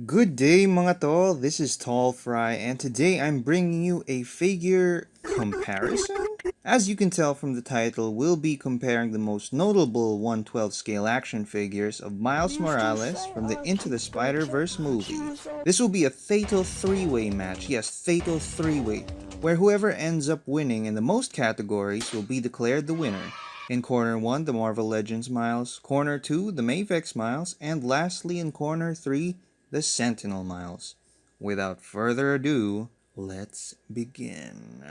Good day mga tol, this is Tall Fry and today I'm bringing you a figure comparison? As you can tell from the title, we'll be comparing the most notable 1/12 scale action figures of Miles Morales from the Into the Spider-Verse movie. This will be a fatal three-way match, yes, fatal three-way, where whoever ends up winning in the most categories will be declared the winner. In Corner 1, the Marvel Legends Miles, Corner 2, the Mafex Miles, and lastly in Corner 3, the Sentinel Miles. Without further ado, let's begin.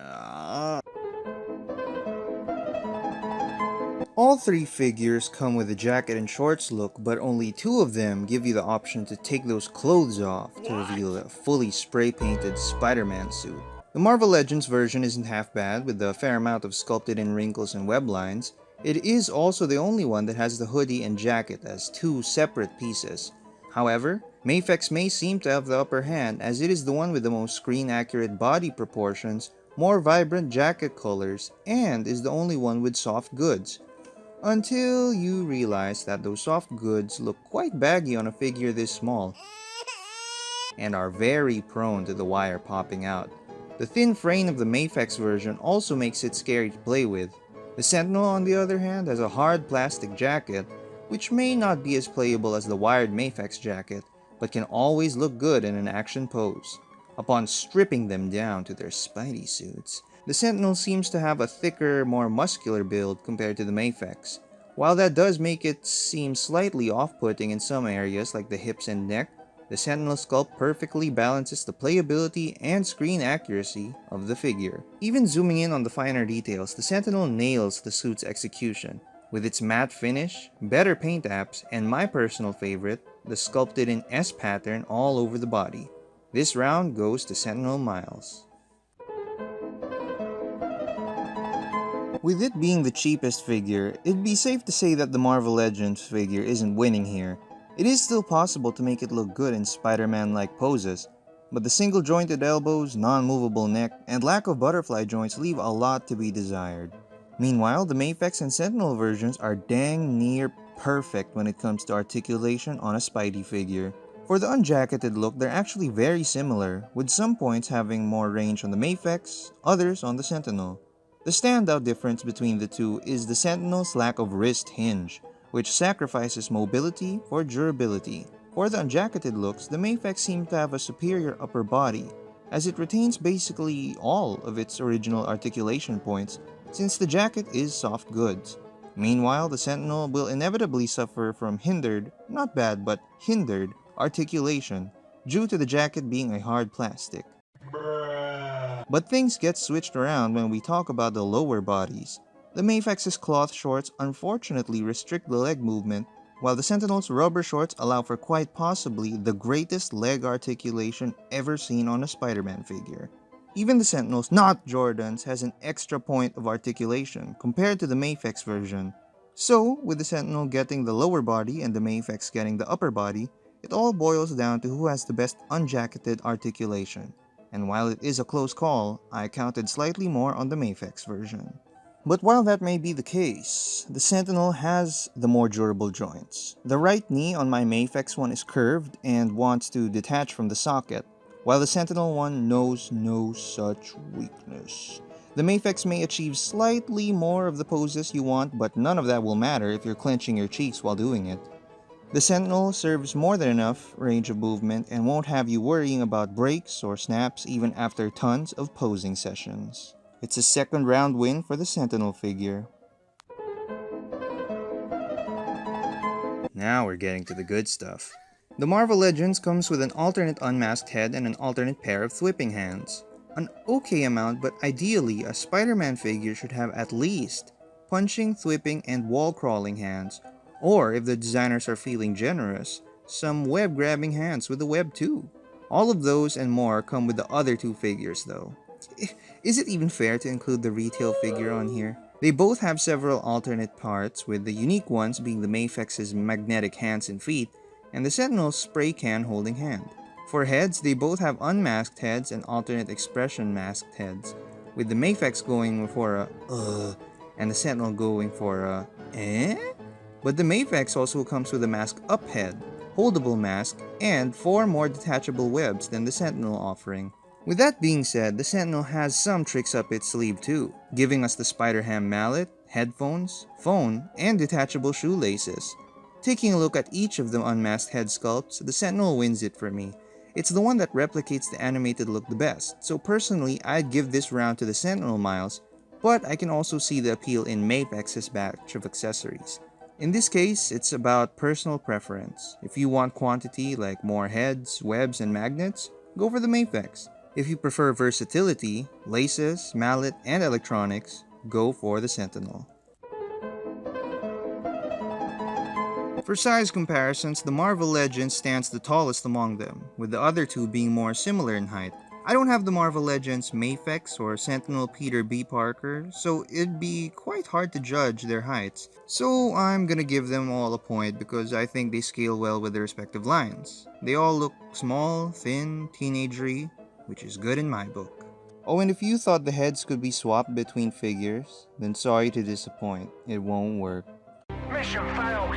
All three figures come with a jacket and shorts look, but only two of them give you the option to take those clothes off to reveal a fully spray-painted Spider-Man suit. The Marvel Legends version isn't half bad, with a fair amount of sculpted in wrinkles and web lines. It is also the only one that has the hoodie and jacket as two separate pieces. However, Mafex may seem to have the upper hand as it is the one with the most screen-accurate body proportions, more vibrant jacket colors, and is the only one with soft goods. Until you realize that those soft goods look quite baggy on a figure this small and are very prone to the wire popping out. The thin frame of the Mafex version also makes it scary to play with. The Sentinel, on the other hand, has a hard plastic jacket, which may not be as playable as the wired Mafex jacket, but can always look good in an action pose. Upon stripping them down to their Spidey suits, the Sentinel seems to have a thicker, more muscular build compared to the Mafex. While that does make it seem slightly off-putting in some areas like the hips and neck, the Sentinel sculpt perfectly balances the playability and screen accuracy of the figure. Even zooming in on the finer details, the Sentinel nails the suit's execution. With its matte finish, better paint apps, and my personal favorite, the sculpted in S pattern all over the body. This round goes to Sentinel Miles. With it being the cheapest figure, it'd be safe to say that the Marvel Legends figure isn't winning here. It is still possible to make it look good in Spider-Man-like poses, but the single-jointed elbows, non-movable neck, and lack of butterfly joints leave a lot to be desired. Meanwhile, the Mafex and Sentinel versions are dang near perfect when it comes to articulation on a Spidey figure. For the unjacketed look, they're actually very similar, with some points having more range on the Mafex, others on the Sentinel. The standout difference between the two is the Sentinel's lack of wrist hinge, which sacrifices mobility for durability. For the unjacketed looks, the Mafex seems to have a superior upper body, as it retains basically all of its original articulation points, since the jacket is soft goods. Meanwhile, the Sentinel will inevitably suffer from not bad but hindered, articulation due to the jacket being a hard plastic. But things get switched around when we talk about the lower bodies. The Mafex's cloth shorts unfortunately restrict the leg movement, while the Sentinel's rubber shorts allow for quite possibly the greatest leg articulation ever seen on a Spider-Man figure. Even the Sentinel's not Jordans has an extra point of articulation compared to the Mafex version. So, with the Sentinel getting the lower body and the Mafex getting the upper body, it all boils down to who has the best unjacketed articulation. And while it is a close call, I counted slightly more on the Mafex version. But while that may be the case, the Sentinel has the more durable joints. The right knee on my Mafex one is curved and wants to detach from the socket, while the Sentinel one knows no such weakness. The Mafex may achieve slightly more of the poses you want, but none of that will matter if you're clenching your cheeks while doing it. The Sentinel serves more than enough range of movement and won't have you worrying about breaks or snaps even after tons of posing sessions. It's a second round win for the Sentinel figure. Now we're getting to the good stuff. The Marvel Legends comes with an alternate unmasked head and an alternate pair of thwipping hands. An okay amount, but ideally a Spider-Man figure should have at least punching, thwipping, and wall-crawling hands, or if the designers are feeling generous, some web-grabbing hands with the web too. All of those and more come with the other two figures though. Is it even fair to include the retail figure on here? They both have several alternate parts, with the unique ones being the Mafex's magnetic hands and feet, and the Sentinel's spray can holding hand. For heads, they both have unmasked heads and alternate expression masked heads, with the Mafex going for a and the Sentinel going for a But the Mafex also comes with a mask up head, holdable mask, and 4 more detachable webs than the Sentinel offering. With that being said, the Sentinel has some tricks up its sleeve too, giving us the spider ham mallet, headphones, phone, and detachable shoelaces. Taking a look at each of the unmasked head sculpts, the Sentinel wins it for me. It's the one that replicates the animated look the best, so personally I'd give this round to the Sentinel Miles, but I can also see the appeal in Mafex's batch of accessories. In this case, it's about personal preference. If you want quantity like more heads, webs, and magnets, go for the Mafex. If you prefer versatility, laces, mallet, and electronics, go for the Sentinel. For size comparisons, the Marvel Legends stands the tallest among them, with the other two being more similar in height. I don't have the Marvel Legends Mafex or Sentinel Peter B. Parker, so it'd be quite hard to judge their heights. So I'm gonna give them all a point because I think they scale well with their respective lines. They all look small, thin, teenagery, which is good in my book. Oh, and if you thought the heads could be swapped between figures, then sorry to disappoint, it won't work. Mission failed.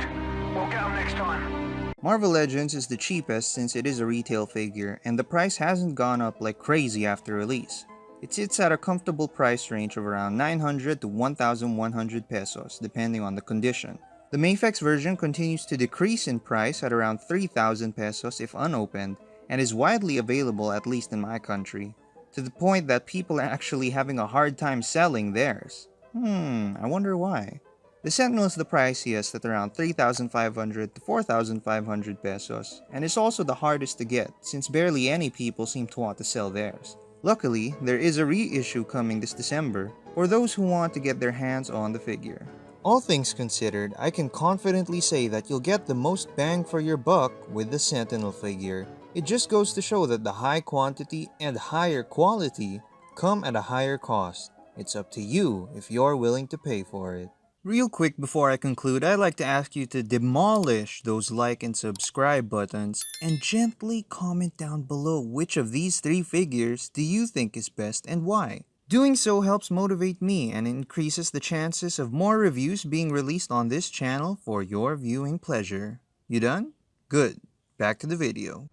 We'll get them next time. Marvel Legends is the cheapest since it is a retail figure and the price hasn't gone up like crazy after release. It sits at a comfortable price range of around 900 to 1,100 pesos depending on the condition. The Mafex version continues to decrease in price at around 3,000 pesos if unopened and is widely available at least in my country, to the point that people are actually having a hard time selling theirs. I wonder why. The Sentinel is the priciest at around 3,500 to 4,500 pesos, and is also the hardest to get since barely any people seem to want to sell theirs. Luckily, there is a reissue coming this December for those who want to get their hands on the figure. All things considered, I can confidently say that you'll get the most bang for your buck with the Sentinel figure. It just goes to show that the high quantity and higher quality come at a higher cost. It's up to you if you're willing to pay for it. Real quick before I conclude, I'd like to ask you to demolish those like and subscribe buttons and gently comment down below which of these 3 figures do you think is best and why. Doing so helps motivate me and increases the chances of more reviews being released on this channel for your viewing pleasure. You done? Good. Back to the video.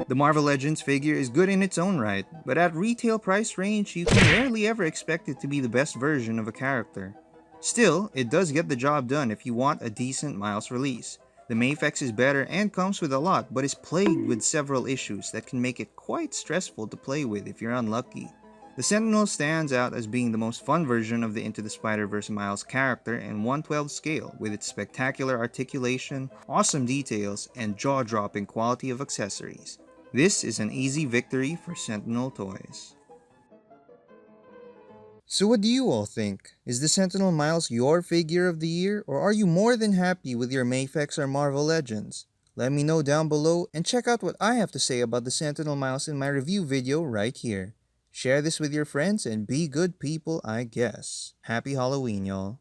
The Marvel Legends figure is good in its own right, but at retail price range, you can rarely ever expect it to be the best version of a character. Still, it does get the job done if you want a decent Miles release. The Mafex is better and comes with a lot, but is plagued with several issues that can make it quite stressful to play with if you're unlucky. The Sentinel stands out as being the most fun version of the Into the Spider-Verse Miles character in 1/12 scale, with its spectacular articulation, awesome details, and jaw-dropping quality of accessories. This is an easy victory for Sentinel toys. So what do you all think? Is the Sentinel Miles your figure of the year, or are you more than happy with your Mafex or Marvel Legends? Let me know down below and check out what I have to say about the Sentinel Miles in my review video right here. Share this with your friends and be good people, I guess. Happy Halloween, y'all.